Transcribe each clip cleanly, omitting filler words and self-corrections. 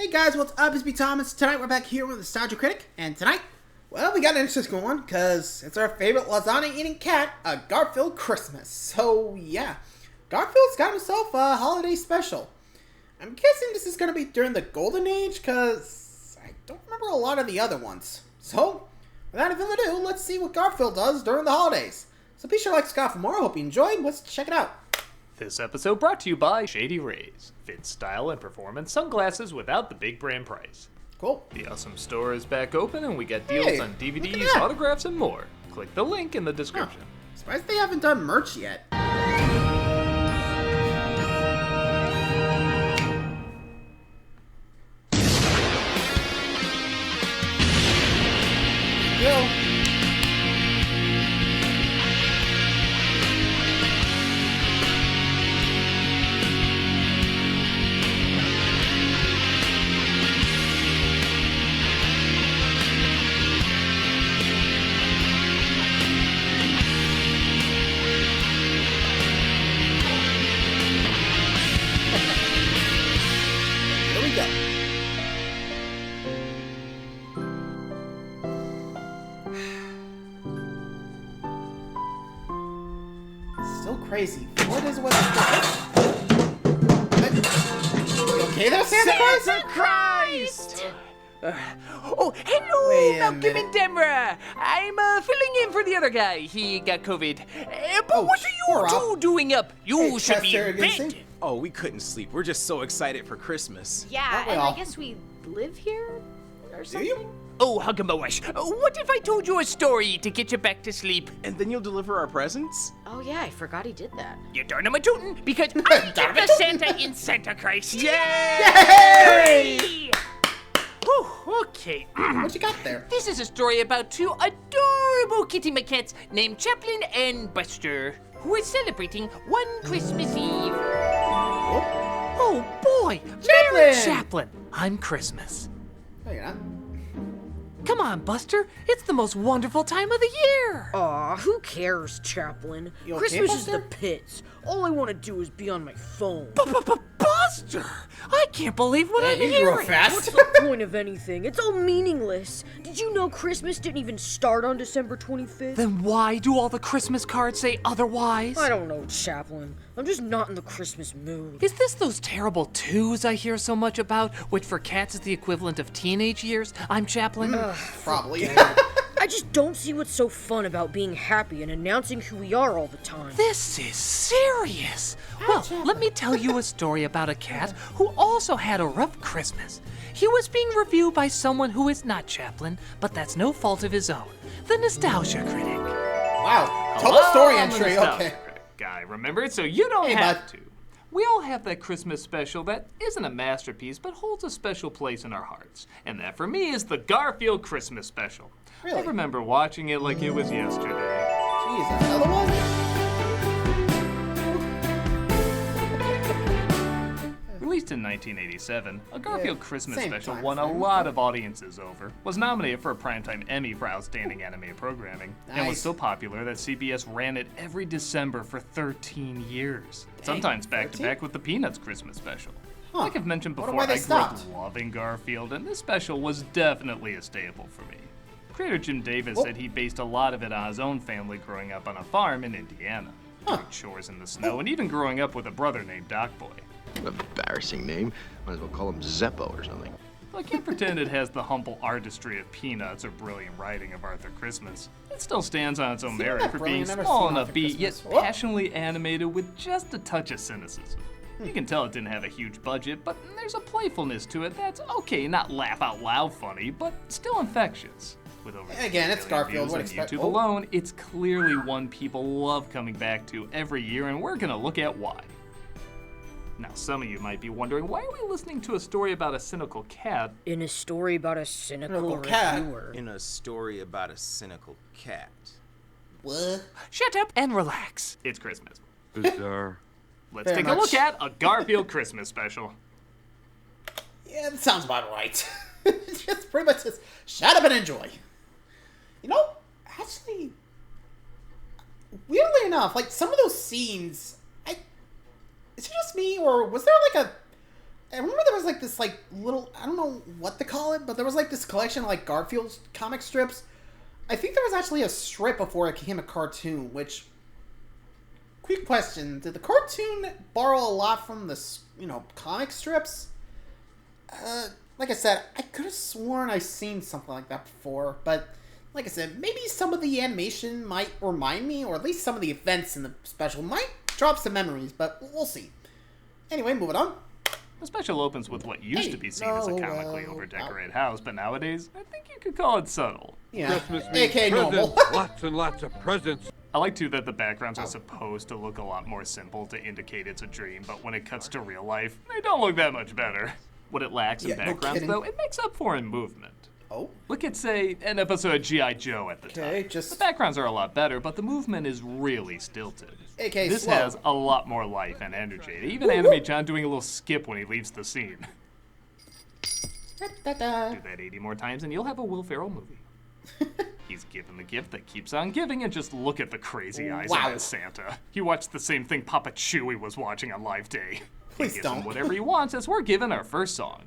Hey guys, what's up? It's me, Thomas. Tonight we're back here with Nostalgia Critic, and tonight, well, we got an interesting one, because it's our favorite lasagna-eating cat, a Garfield Christmas. So, yeah, Garfield's got himself a holiday special. I'm guessing this is going to be during the Golden Age, because I don't remember a lot of the other ones. So, without further ado, let's see what Garfield does during the holidays. So be sure to like Scott for more. Hope you enjoyed. Let's check it out. This episode brought to you by Shady Rays. Fit, style, and performance sunglasses without the big brand price. Cool. The awesome store is back open and we got deals on DVDs, autographs, and more. Click the link in the description. Surprised they haven't done merch yet. Go. Still crazy. What is what? You okay there, Santa Claus? Santa Christ! Oh, hello, Wait a Malcolm minute. and Demra. I'm filling in for the other guy. He got COVID. But Oh, what poor are you Rob. two doing up? You Hey, should be Chester, in good to bed. see you. Oh, we couldn't sleep. We're just so excited for Christmas. Yeah, Aren't we and all? I guess we live here or Do something. you? Oh, Huggabawash. What if I told you a story to get you back to sleep? And then you'll deliver our presents? Oh yeah, I forgot he did that. You're darn a tootin' because I'm Darn the it. Santa in Santa Christ. Yay! Hooray! Whew, okay. What you got there? This is a story about two adorable kitty maquettes named Chaplin and Buster, who are celebrating one Christmas Eve. Oh boy! Merry Chaplin! Chaplin! I'm Christmas. Oh, you're not. Come on, Buster. It's the most wonderful time of the year. Aw, who cares, Chaplin? You okay, Christmas is Buster? the pits. All I want to do is be on my phone. Buster! I can't believe what I'm You grew up hearing. fast. What's the point of anything? It's all meaningless. Did you know Christmas didn't even start on December 25th? Then why do all the Christmas cards say otherwise? I don't know, Chaplin. I'm just not in the Christmas mood. Is this those terrible twos I hear so much about, which for cats is the equivalent of teenage years? I'm Chaplin. Probably. I just don't see what's so fun about being happy and announcing who we are all the time. This is serious. Well, let me tell you a story about a cat who also had a rough Christmas. He was being reviewed by someone who is not Chaplin, but that's no fault of his own. The Nostalgia Critic. Wow. Tell the story I'm the entry. Nostalgia Okay. Critic guy, remember it? So you don't Hey, have bud. to. We all have that Christmas special that isn't a masterpiece, but holds a special place in our hearts. And that, for me, is the Garfield Christmas special. Really? I remember watching it like it was yesterday. Jeez, another one? Released in 1987, a Garfield Christmas same special time won a frame. lot of audiences over, was nominated for a Primetime Emmy for Outstanding Animated Programming, and was Nice. so popular that CBS ran it every December for 13 years, sometimes back to 13? back with the Peanuts Christmas special. Huh. Like I've mentioned Wonder before, why they I grew up stopped. loving Garfield, and this special was definitely a staple for me. Creator Jim Davis said he based a lot of it on his own family growing up on a farm in Indiana, doing chores in the snow, and even growing up with a brother named Doc Boy. Embarrassing name. Might as well call him Zeppo or something. I can't pretend it has the humble artistry of Peanuts or brilliant writing of Arthur Christmas. It still stands on its own See, I'm merit not for brilliant. being I've never small seen and Arthur upbeat, yet Christmas. Whoop. passionately animated with just a touch of cynicism. You can tell it didn't have a huge budget, but there's a playfulness to it that's okay, not laugh out loud funny, but still infectious. With over Again, it's 6 million Garfield, views what on expect- YouTube oh. alone, it's clearly one people love coming back to every year, and we're gonna look at why. Now, some of you might be wondering, why are we listening to a story about a cynical cat? In a story about a cynical Cynical cat. reviewer. In a story about a cynical cat. What? Shut up and relax. It's Christmas. Bizarre. Let's Very take a much. look at a Garfield Christmas special. Yeah, that sounds about right. It's just pretty much just shut up and enjoy. You know, actually, weirdly enough, like some of those scenes, is it just me or was there like I remember there was like this like little, I don't know what to call it, but there was like this collection of like Garfield comic strips. I think there was actually a strip before it became a cartoon, which, quick question, did the cartoon borrow a lot from the, comic strips? Like I said, I could have sworn I've seen something like that before, but like I said, maybe some of the animation might remind me, or at least some of the events in the special might drop some memories, but we'll see. Anyway, moving on. The special opens with what used to be seen as a comically over-decorated house, but nowadays, I think you could call it subtle. Yeah, Christmas means AK normal. presents, lots and lots of presents. I like, too, that the backgrounds are supposed to look a lot more simple to indicate it's a dream, but when it cuts to real life, they don't look that much better. What it lacks in Yeah, no backgrounds, kidding. though, it makes up for in movement. Oh, Look at, say, an episode of G.I. Joe at the okay, time. just The backgrounds are a lot better, but the movement is really stilted. AK This slow. has a lot more life and energy. They even animate John doing a little skip when he leaves the scene. Da-da-da. Do that 80 more times and you'll have a Will Ferrell movie. He's given the gift that keeps on giving, and just look at the crazy eyes Wow. on his Santa. He watched the same thing Papa Chewie was watching on Live Day. Please He gives him don't. whatever he wants as we're given our first song.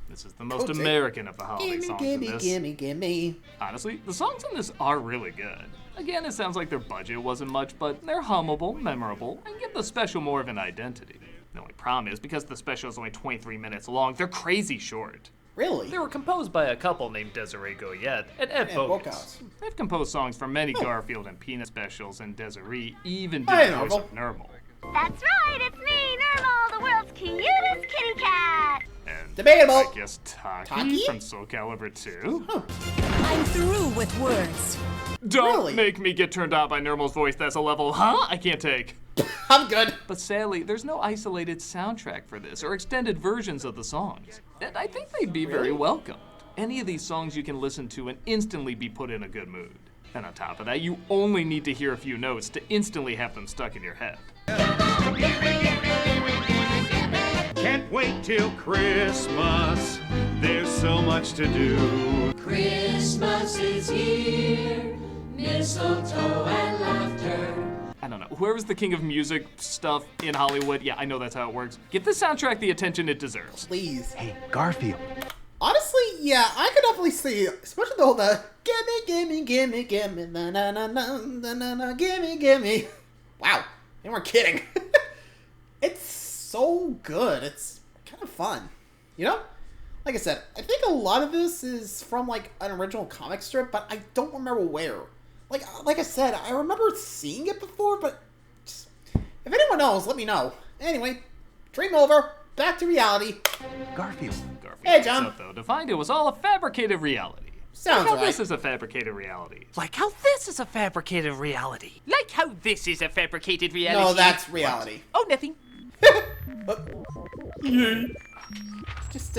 This is the most Cool, Jake. American of the holiday Gimme, songs gimme, in this. gimme, gimme. Honestly, the songs in this are really good. Again, it sounds like their budget wasn't much, but they're hummable, memorable, and give the special more of an identity. The only problem is, because the special is only 23 minutes long, they're crazy short. Really? They were composed by a couple named Desiree Goyette and Ed Bokas. Bokas. They've composed songs for many Garfield and Peanut specials, and Desiree even did Hi, the voice Normal. of Nermal. That's right, it's me, Nermal, the world's cutest kitty cat. And Debatable. I guess Taki Taki? from Soul Calibur 2. I'm through with words. Don't Really? make me get turned on by Nermal's voice. That's a level, I can't take. I'm good. But sadly, there's no isolated soundtrack for this or extended versions of the songs. And I think they'd be very welcomed. Any of these songs you can listen to and instantly be put in a good mood. And on top of that, you only need to hear a few notes to instantly have them stuck in your head. Can't wait till Christmas. There's so much to do. Christmas is here, mistletoe and laughter. I don't know, whoever's the king of music stuff in Hollywood, yeah, I know that's how it works. Give the soundtrack the attention it deserves. Please. Hey, Garfield. Honestly, yeah, I could definitely see, especially the whole gimme, na na na na na na na, gimme. Wow, they weren't kidding. It's so good. It's kind of fun, Like I said, I think a lot of this is from like an original comic strip, but I don't remember where. Like I said, I remember seeing it before, but just, if anyone knows, let me know. Anyway, dream over. Back to reality. Garfield. Garfield Hey, John. wakes up, though, to find it was all a fabricated reality. Sounds Like how right. this is a fabricated reality. Like how this is a fabricated reality. Like how this is a fabricated reality. No, that's reality. Oh, nothing. Just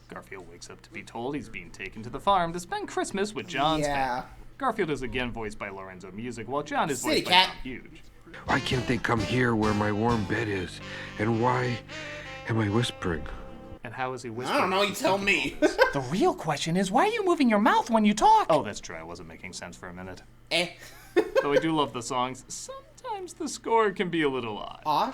Garfield wakes up to be told he's being taken to the farm to spend Christmas with John's Yeah. family. Garfield is again voiced by Lorenzo Music, while John is City voiced Cat. by Tom Huge. Why can't they come here where my warm bed is? And why am I whispering? And how is he whispering? I don't know. You tell me. The real question is, why are you moving your mouth when you talk? Oh, that's true. I wasn't making sense for a minute. Eh. Though I do love the songs, sometimes the score can be a little odd. Aw.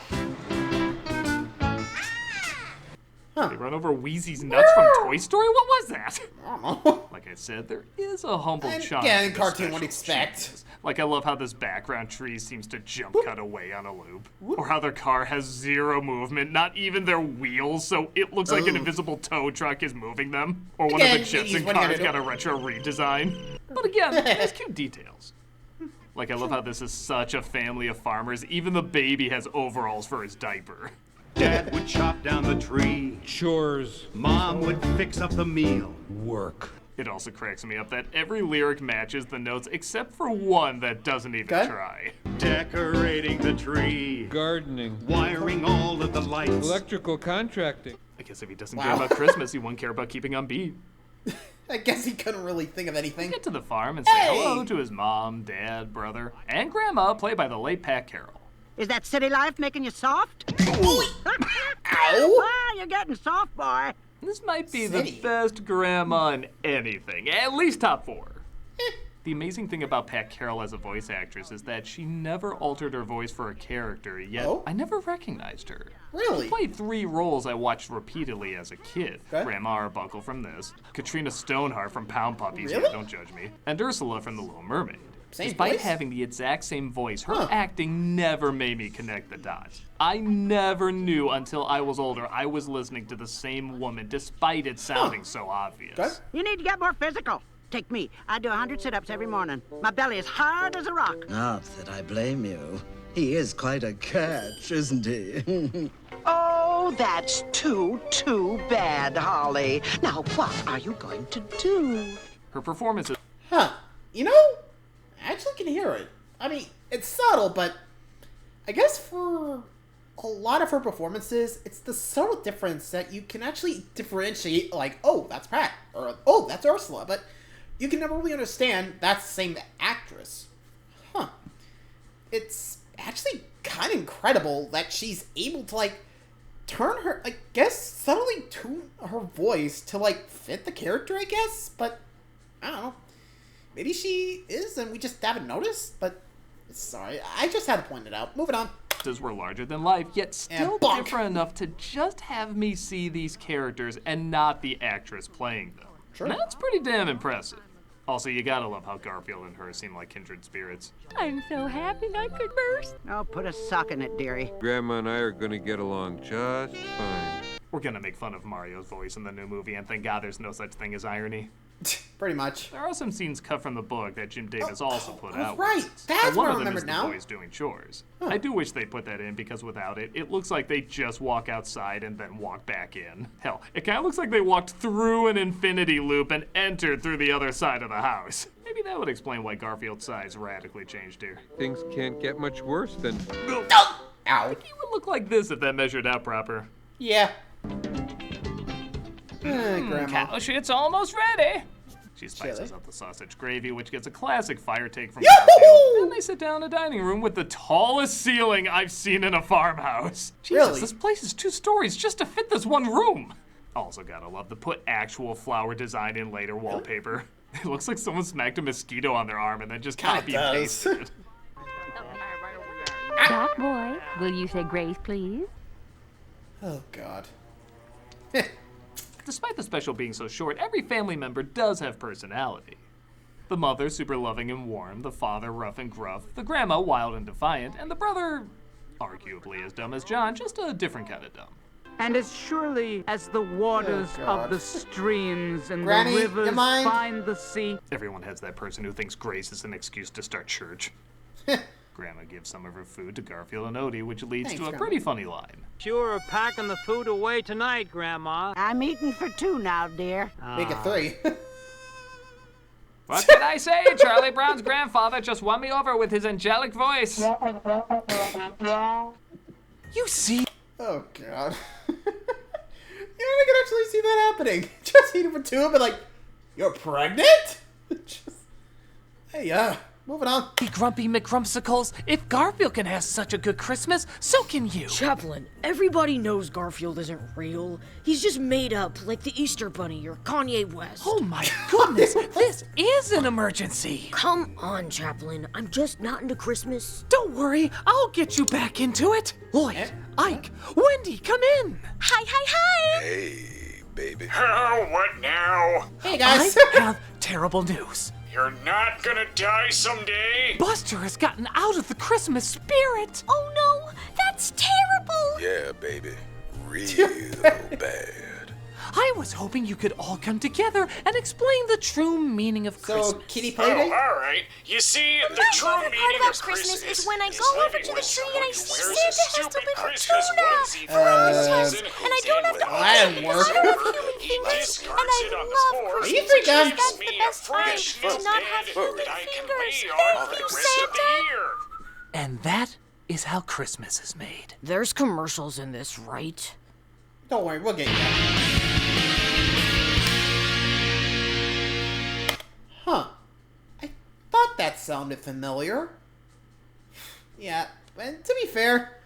They run over Wheezy's nuts from Toy Story? What was that? I don't know. Like I said, there is a humble And charm. again, to this cartoon would special. expect. Jesus. Like I love how this background tree seems to jump cut away on a loop. Or how their car has zero movement, not even their wheels, so it looks like an Ooh. invisible tow truck is moving them. Or one Again, of the Jetson what are you cars gonna got a do? retro redesign. But again, there's cute details. Like I love how this is such a family of farmers, even the baby has overalls for his diaper. Dad would chop down the tree. Chores. Mom would fix up the meal. Work. It also cracks me up that every lyric matches the notes except for one that doesn't even Okay. try. Decorating the tree. Gardening. Wiring all of the lights. Electrical contracting. I guess if he doesn't Wow. care about Christmas, he won't care about keeping on beat. I guess he couldn't really think of anything. Get to the farm and say Hey! hello to his mom, dad, brother, and grandma, played by the late Pat Carroll. Is that city life making you soft? Ow! Ah, you're getting soft, boy. This might be City. the best grandma in anything, at least top 4. The amazing thing about Pat Carroll as a voice actress is that she never altered her voice for a character, yet I never recognized her. Really? She played 3 roles I watched repeatedly as a kid. Okay. Grandma Arbuckle from this, Katrina Stoneheart from Pound Puppies, Really? yeah, don't judge me, and Ursula from The Little Mermaid. Same Despite voice? having the exact same voice, her acting never made me connect the dots. I never knew until I was older I was listening to the same woman, despite it sounding so obvious. Okay. You need to get more physical. Take me. I do 100 sit-ups every morning. My belly is hard as a rock. Not that I blame you. He is quite a catch, isn't he? Oh, that's too bad, Holly. Now, what are you going to do? Her performance is... You know, I actually can hear it. I mean, it's subtle, but I guess for a lot of her performances, it's the subtle difference that you can actually differentiate, like, oh, that's Pat, or oh, that's Ursula, but you can never really understand that's the same actress. It's actually kind of incredible that she's able to, like, turn her, I guess, subtly tune her voice to, like, fit the character, I guess, but I don't know. Maybe she is, and we just haven't noticed, but sorry, I just had to point it out. Moving on. Were larger than life, yet still different enough to just have me see these characters and not the actress playing them. Sure. That's pretty damn impressive. Also, you gotta love how Garfield and her seem like kindred spirits. I'm so happy I could burst. Oh, put a sock in it, dearie. Grandma and I are gonna get along just fine. We're gonna make fun of Mario's voice in the new movie, and thank God there's no such thing as irony. Pretty much. There are some scenes cut from the book that Jim Davis also put out. Right, that's what I remember now. now. The boys doing chores. I do wish they put that in because without it, it looks like they just walk outside and then walk back in. Hell, it kind of looks like they walked through an infinity loop and entered through the other side of the house. Maybe that would explain why Garfield's size radically changed here. Things can't get much worse than... Ow. He would look like this if that measured out proper. Yeah. Grandma. Cow shit's almost ready. She spices Chili. up the sausage gravy, which gets a classic fire take from Yahoo! Garfield. Then they sit down in a dining room with the tallest ceiling I've seen in a farmhouse. Jesus, Really? this place is 2 stories just to fit this one room. Also gotta love the put actual flower design in later wallpaper. It looks like someone smacked a mosquito on their arm and then just copy and pasted it. Doc boy, will you say grace, please? Oh, God. Despite the special being so short, every family member does have personality. The mother, super loving and warm, the father, rough and gruff, the grandma, wild and defiant, and the brother, arguably as dumb as John, just a different kind of dumb. And as surely as the waters of the streams and Granny, the you rivers mind? find the sea. Everyone has that person who thinks grace is an excuse to start church. Grandma gives some of her food to Garfield and Odie, which leads Thanks, to a Grandma. pretty funny line. Sure, packing the food away tonight, Grandma. I'm eating for 2 now, dear. Make it 3. What can I say? Charlie Brown's grandfather just won me over with his angelic voice. You see? Oh, God. I can actually see that happening. Just eating for 2 and be like, you're pregnant? Hey, moving on. Grumpy McGrumpsicles, if Garfield can have such a good Christmas, so can you. Chaplin, everybody knows Garfield isn't real. He's just made up, like the Easter Bunny or Kanye West. Oh my goodness, this is an emergency. Come on, Chaplin. I'm just not into Christmas. Don't worry, I'll get you back into it. Lloyd, Ike, Wendy, come in. Hi, hi, hi! Hey, baby. Oh, what now? Hey, guys. I have terrible news. You're not gonna die someday? Buster has gotten out of the Christmas spirit. Oh no, that's terrible! Yeah, baby. Real bad. I was hoping you could all come together and explain the true meaning of Christmas. So, Kitty Playdate? Oh, all right. You see, the true My favorite meaning part about of Christmas is is when I go over to the tree and I see Santa has to live Christmas tuna onesie for Christmas, season, and I don't have to that open it work. because I love human fingers, and I love Christmas. Are you done? That's the best time to not have human fingers. Thank you, Santa. And that is how Christmas is made. There's commercials in this, right? Don't worry, we'll get you that. Huh. I thought that sounded familiar. Yeah, and to be fair,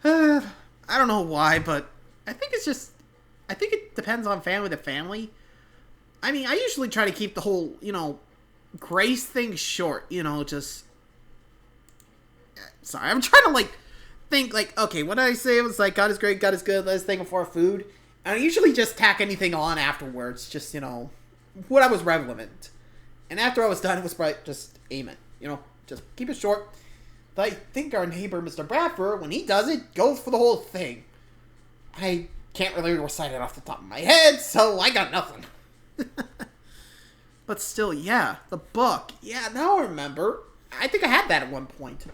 I don't know why, but I think it depends on family to family. I mean, I usually try to keep the whole, grace things short, you know, just... Sorry, I'm trying to, like, think, like, okay, what did I say? It was like, God is great, God is good, let's thank him for our food. And I usually just tack anything on afterwards, just, you know, what I was relevant. And after I was done, it was probably just amen, you know, just keep it short. But I think our neighbor, Mr. Bradford, when he does it, goes for the whole thing. I can't really recite it off the top of my head, so I got nothing. But still, yeah, the book. Yeah, now I remember. I think I had that at one point.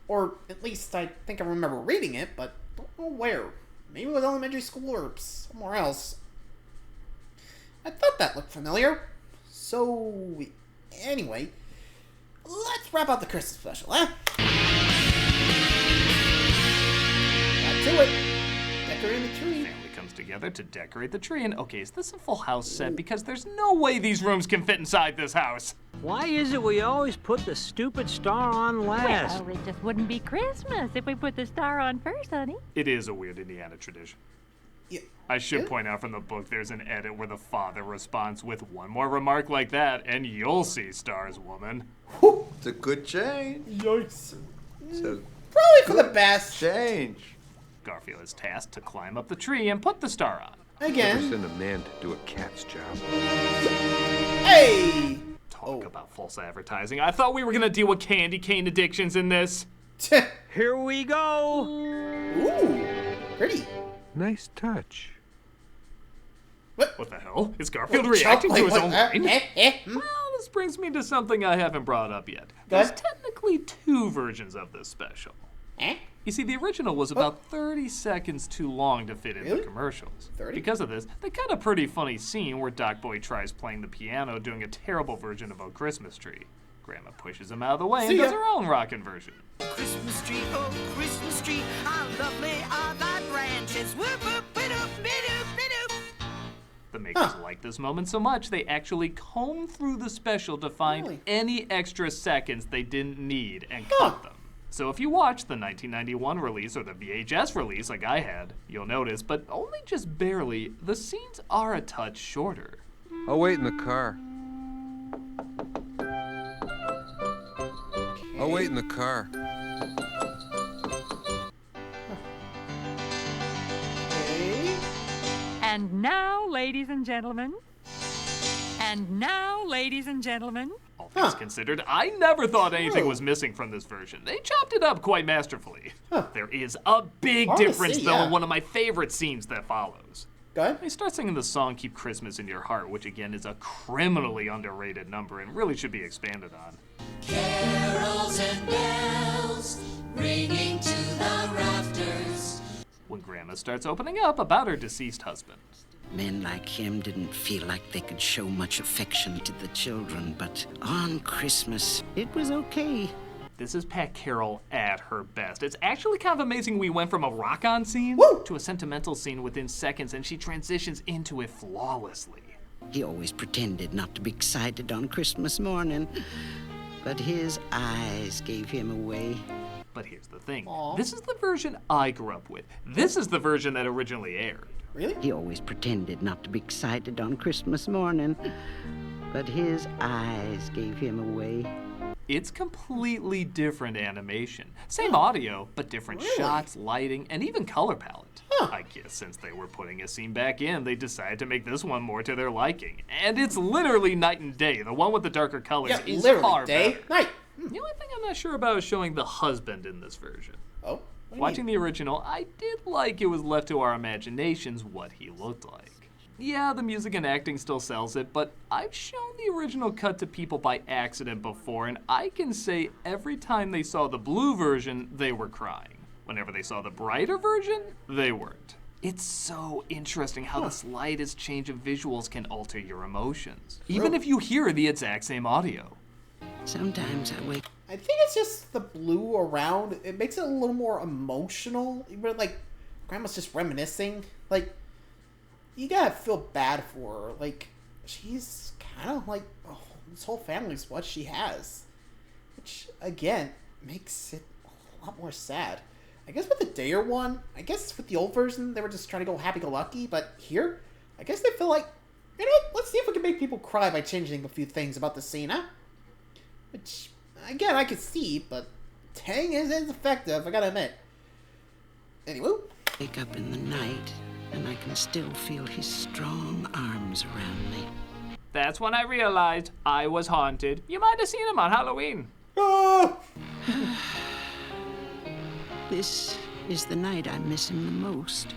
Or at least I think I remember reading it, but don't know where. Maybe it was elementary school or somewhere else. I thought that looked familiar. So, anyway, let's wrap up the Christmas special, eh? Back to it. Decorating the tree. Family comes together to decorate the tree, and okay, is this a full house set? Because there's no way these rooms can fit inside this house. Why is it we always put the stupid star on last? Well, it just wouldn't be Christmas if we put the star on first, honey. It is a weird Indiana tradition. Yeah. I should point out from the book there's an edit where the father responds with one more remark like that, and you'll see stars, woman. It's a good change. Yikes. It's a Probably for the best. change. Garfield is tasked to climb up the tree and put the star on. Never Again. send a man to do a cat's job. Hey! Talk about false advertising. I thought we were gonna deal with candy cane addictions in this. Here we go. Ooh, pretty. Nice touch. What the hell? Is Garfield What, reacting to chocolate? his own What? line? Well, this brings me to something I haven't brought up yet. There's technically two versions of this special. You see, the original was about 30 seconds too long to fit into commercials. 30? Because of this, they cut a pretty funny scene where Doc Boy tries playing the piano doing a terrible version of O Christmas Tree. Grandma pushes him out of the way and See ya. does her own rockin' version. Christmas tree, oh Christmas tree, how lovely are thy branches. Whoop, whoop, bidoop, bidoop, bidoop. The makers liked this moment so much, they actually combed through the special to find any extra seconds they didn't need and cut them. So if you watch the 1991 release or the VHS release like I had, you'll notice, but only just barely, the scenes are a touch shorter. I'll wait in the car. I'll wait in the car. And now, ladies and gentlemen. And now, ladies and gentlemen. All things considered, I never thought anything was missing from this version. They chopped it up quite masterfully. There is a big Hard to difference, see, though, yeah. in one of my favorite scenes that follows. Go ahead. They start singing the song Keep Christmas in Your Heart, which again is a criminally underrated number and really should be expanded on. Carols and bells ringing to the rafters. When Grandma starts opening up about her deceased husband. Men like him didn't feel like they could show much affection to the children, but on Christmas, it was okay. This is Pat Carroll at her best. It's actually kind of amazing we went from a rock-on scene to a sentimental scene within seconds, and she transitions into it flawlessly. He always pretended not to be excited on Christmas morning, but his eyes gave him away. But here's the thing. This is the version I grew up with. This is the version that originally aired. Really? He always pretended not to be excited on Christmas morning, but his eyes gave him away. It's completely different animation. Same audio, but different shots, lighting, and even color palette. I guess since they were putting a scene back in, they decided to make this one more to their liking. And it's literally night and day. The one with the darker colors is far better. Night. The only thing I'm not sure about is showing the husband in this version. Oh? Watching the original, I did like it was left to our imaginations what he looked like. Yeah, the music and acting still sells it, but I've shown the original cut to people by accident before, and I can say every time they saw the blue version, they were crying. Whenever they saw the brighter version, they weren't. It's so interesting how the slightest change of visuals can alter your emotions, even if you hear the exact same audio. Sometimes I wake. I think it's just the blue around. It makes it a little more emotional. But like, Grandma's just reminiscing. Like, you gotta feel bad for her. Like, she's kind of like, oh, this whole family's what she has. Which, again, makes it a lot more sad. I guess with the Dayer one, I guess with the old version, they were just trying to go happy-go-lucky. But here, I guess they feel like, you know what, let's see if we can make people cry by changing a few things about the scene, huh? Which, again, I could see, but Tang is effective, I gotta admit. Anyway. Wake up in the night, and I can still feel his strong arms around me. That's when I realized I was haunted. You might have seen him on Halloween. Oh! This is the night I miss him the most.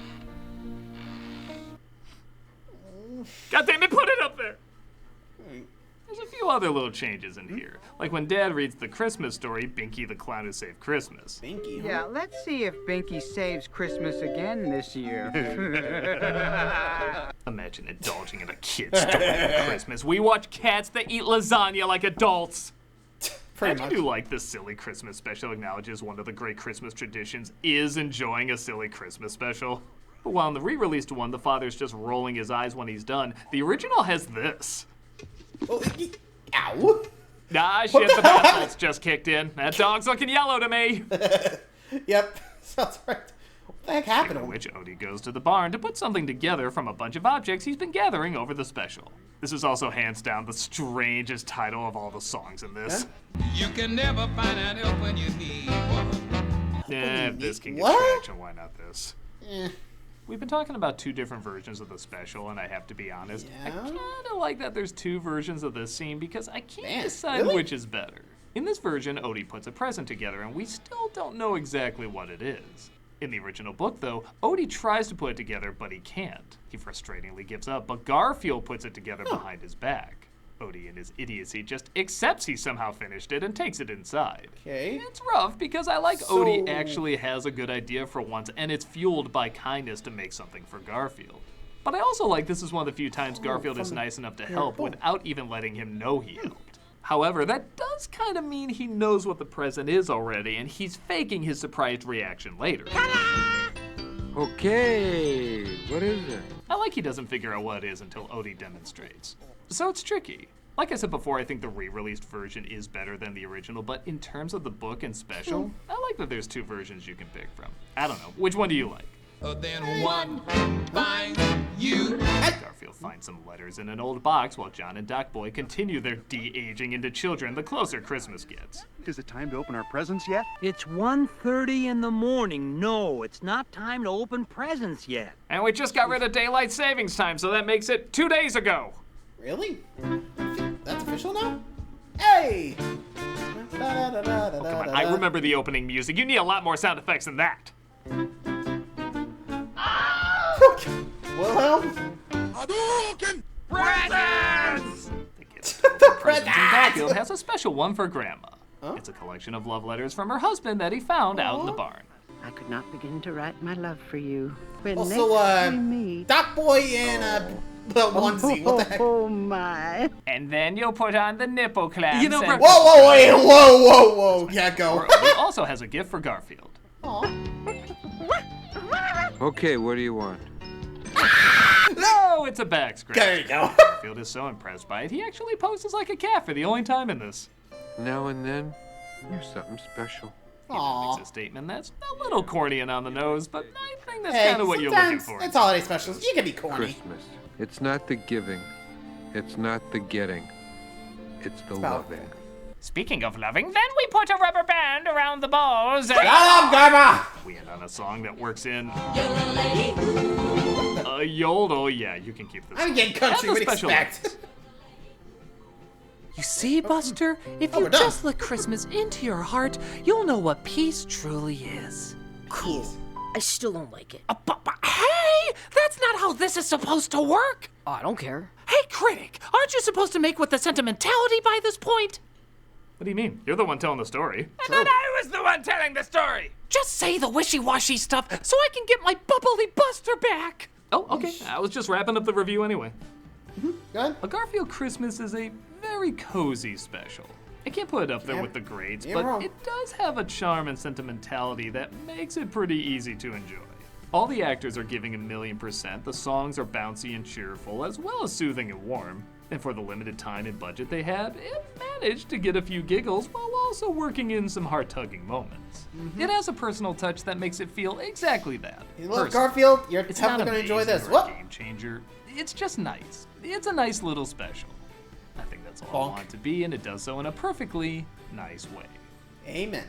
God damn it, put it up there! There's a few other little changes in here. Like when Dad reads the Christmas story, Binky the Clown Who Saved Christmas. Binky, huh? Yeah, let's see if Binky saves Christmas again this year. Imagine indulging in a kid's story at Christmas. We watch cats that eat lasagna like adults. I do like this silly Christmas special acknowledges one of the great Christmas traditions is enjoying a silly Christmas special. But while in the re-released one, the father's just rolling his eyes when he's done, the original has this. Oh, ow. Ah, shit, the bath salt's just kicked in. That dog's looking yellow to me. Yep, sounds right. What the heck happened to him? Which Odie goes to the barn to put something together from a bunch of objects he's been gathering over the special. This is also hands down the strangest title of all the songs in this. You can never find an help when you need one. If this can get What? traction, why not this? We've been talking about two different versions of the special, and I have to be honest, I kind of like that there's two versions of this scene because I can't decide which is better. In this version, Odie puts a present together, and we still don't know exactly what it is. In the original book, though, Odie tries to put it together, but he can't. He frustratingly gives up, but Garfield puts it together behind his back. Odie, in his idiocy, just accepts he somehow finished it and takes it inside. Okay. It's rough because I like Odie actually has a good idea for once, and it's fueled by kindness to make something for Garfield. But I also like this is one of the few times Garfield is nice enough to help without even letting him know he helped. However, that does kind of mean he knows what the present is already, and he's faking his surprised reaction later. Okay, what is it? I like he doesn't figure out what it is until Odie demonstrates. So it's tricky. Like I said before, I think the re-released version is better than the original, but in terms of the book and special, I like that there's two versions you can pick from. I don't know. Which one do you like? Then one find you. Garfield finds some letters in an old box while John and Doc Boy continue their de-aging into children the closer Christmas gets. Is it time to open our presents yet? It's 1:30 in the morning. No, it's not time to open presents yet. And we just got rid of daylight savings time, so that makes it 2 days ago. Really? That's official now? Hey! Oh, come on. I remember the opening music. You need a lot more sound effects than that. Wilhelm? Presents! The presents in Garfield has a special one for Grandma. It's a collection of love letters from her husband that he found out in the barn. I could not begin to write my love for you. When Also, next we meet. Doc Boy and the onesie. What the heck? Oh my! And then you'll put on the nipple clamps. You know, whoa, Gecko. He also has a gift for Garfield. Okay, what do you want? No, it's a back scratch. There you go. Garfield is so impressed by it, he actually poses like a cat for the only time in this. Now and then, you're something special. It's a statement that's a little corny and on the nose, but I think that's kind of what you're looking for. It's holiday specials. You can be corny. Christmas. It's not the giving. It's not the getting. It's the loving. Speaking of loving, then we put a rubber band around the balls. Shut up, Garba! We end on a song that works in yodel. Yeah, you can keep this. I'm getting country. What do you expect? You see, Buster? If you just let Christmas into your heart, you'll know what peace truly is. Cool. I still don't like it. Hey! That's not how this is supposed to work! Oh, I don't care. Hey, Critic! Aren't you supposed to make with the sentimentality by this point? What do you mean? You're the one telling the story. I thought I was the one telling the story! Just say the wishy-washy stuff so I can get my bubbly Buster back! Oh, okay. I was just wrapping up the review anyway. Go ahead. A Garfield Christmas is a very cozy special. I can't put it up there with the grades, but it does have a charm and sentimentality that makes it pretty easy to enjoy. All the actors are giving 1,000,000%, the songs are bouncy and cheerful, as well as soothing and warm. And for the limited time and budget they had, it managed to get a few giggles while also working in some heart-tugging moments. It has a personal touch that makes it feel exactly that. You love Garfield, you're definitely going to enjoy this. What? Game changer. It's just nice. It's a nice little special. I think that's all I want it to be, and it does so in a perfectly nice way. Amen.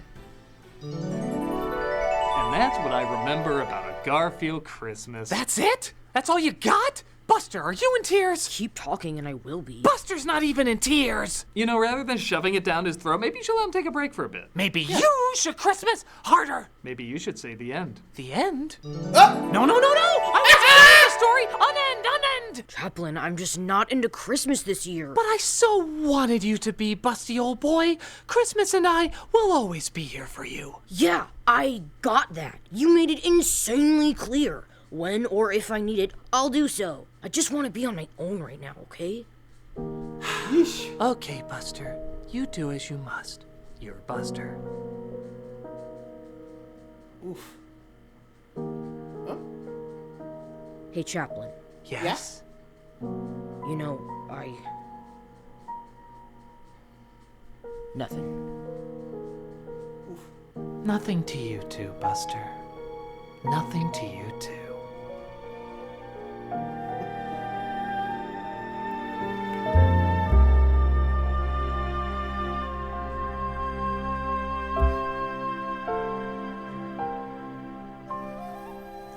And that's what I remember about a Garfield Christmas. That's it? That's all you got? Buster, are you in tears? Keep talking and I will be. Buster's not even in tears. You know, rather than shoving it down his throat, maybe you should let him take a break for a bit. Maybe you should Christmas harder. Maybe you should say the end. The end? No. I want to finish the story. Unend. Chaplain, I'm just not into Christmas this year. But I so wanted you to be, Busty old boy. Christmas and I will always be here for you. Yeah, I got that. You made it insanely clear. When or if I need it, I'll do so. I just want to be on my own right now, okay? Okay, Buster. You do as you must. You're Buster. Oof. Hey, Chaplain. Yes? You know, Nothing. Nothing to you too, Buster. Nothing to you too.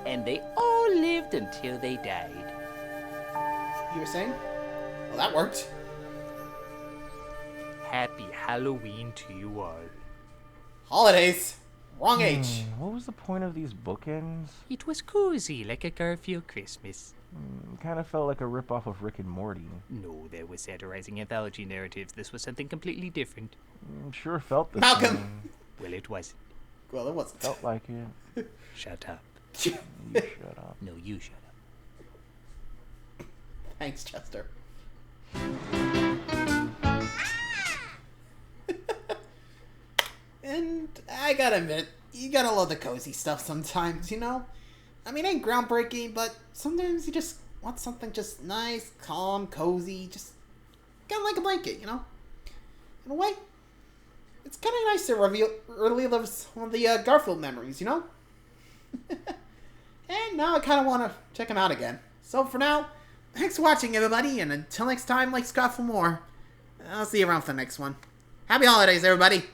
And they all lived until they died. You were saying? Well, that worked. Happy Halloween to you all. Holidays. Wrong age. What was the point of these bookends? It was cozy, like a Garfield Christmas. Kind of felt like a ripoff of Rick and Morty. No, there was satirizing anthology narratives. This was something completely different. Sure felt the Malcolm. same. Well, it wasn't. Well, it wasn't. Felt like it. Shut up. You shut up. No, you shut up. Thanks, Chester. And I gotta admit, you gotta love the cozy stuff sometimes, you know? I mean, it ain't groundbreaking, but sometimes you just want something just nice, calm, cozy, just kind of like a blanket, you know? In a way, it's kind of nice to relive some of the Garfield memories, you know? And now I kind of want to check them out again. So for now, thanks for watching, everybody, and until next time, like Scott for more. I'll see you around for the next one. Happy holidays, everybody!